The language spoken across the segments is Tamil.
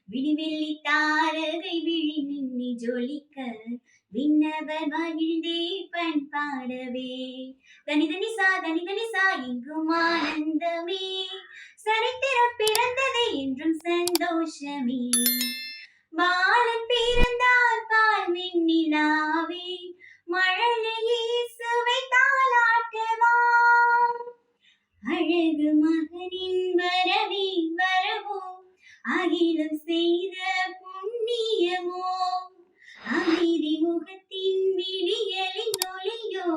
விடிவெள்ளி தாரகை விழி மின்னி ஜொலிக்க விண்ணவர் மகிழ்ந்தே பண்பாடவே தனி தனி சா எங்கும் ஆனந்தமே சரித்திரம் பிறந்ததே என்றும் சந்தோஷமே பாலன் பிறந்தார் பால் மின்னிலாவே மழலையே சுவை தாளாட்டவா அழகு மகனின் வரவே வரவோ அகிலம் செய்த புண்ணியமோ அமைதி முகத்தின் விடியலின் ஒளியோ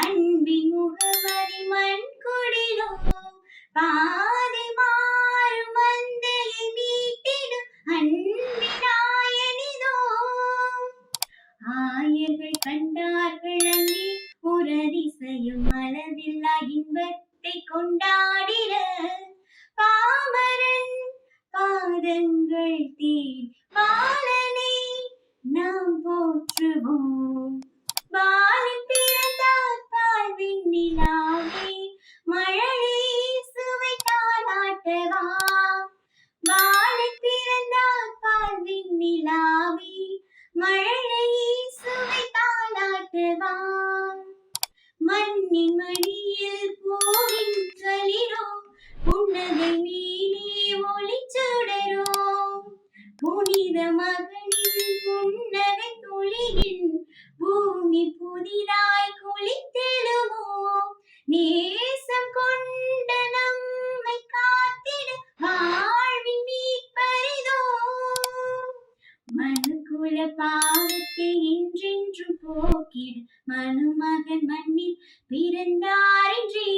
அன்பின் முகவரி மண் குடிலோ பாதை மாறும் மந்தையை மீட்டிடும் அன்பினாயனிதோ ஆயர்கள் கண்டார்கள் அங்கே ஒரு அதிசயம் அளவில்லா இன்பத்தை கொண்டாடிட பாமரன் பாதங்கள் தேடி பாலனை நாம் போற்றுவோம் பாலன் பிறந்தார் பால் விண்ணிலாவே மழலை சுவை தாளாட்டவா பாலன் பிறந்தார் பால் விண்ணிலாவே மழலை சுவை தாளாட்டவா மண்ணின் மடியில் பூவின் களிரோ புன்னகை மீனே ஒளிச்சுடரோ புனித மகனின் புன்னகை துளியில் பூமி புதிதாய் குளித்தெழுமோ நேசம் கொண்ட நம்மை காத்திட வாழ்வின் மீட்பரிதோ மனுக்குல பாவத்தை என்றென்றும் போக்கிட மனுமகன் மண்ணில் பிறந்தாரின்றி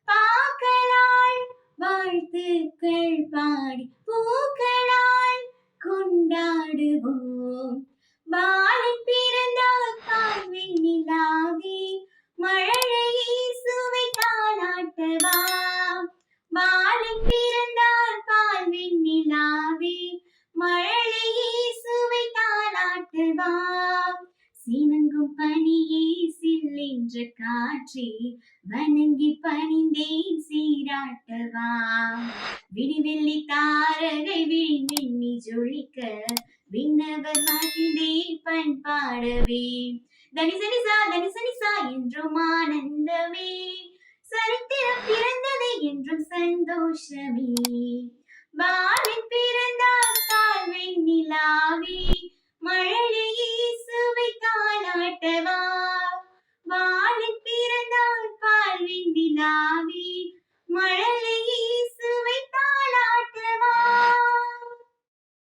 பாக்களால் வாழ்த்துக்கள் பாடி பூக்களால் கொண்டாடுவோம் பாலன் பிறந்தார் பால் வெண்ணிலாவே மழலையே சுவை தாளாட்டவா பாலன் பிறந்தார் பால் வெண்ணிலாவே மழலையே சுவை தாளாட்டவா சினங்கும் பனியே சில்லென்ற காற்றே வணங்கி பணிந்தேன் சீராட்டவா விடிவெள்ளி தாரகை விழி மின்னி ஜொலிக்க விண்ணவர் மகிழ்ந்தே பண்பாடவே தனி சனி சா என்றும் ஆனந்தமே சரித்திரம் பிறந்ததே என்றும் சந்தோஷமே பாலன் பிறந்தார் பால் வெண்ணிலாவே மழலையே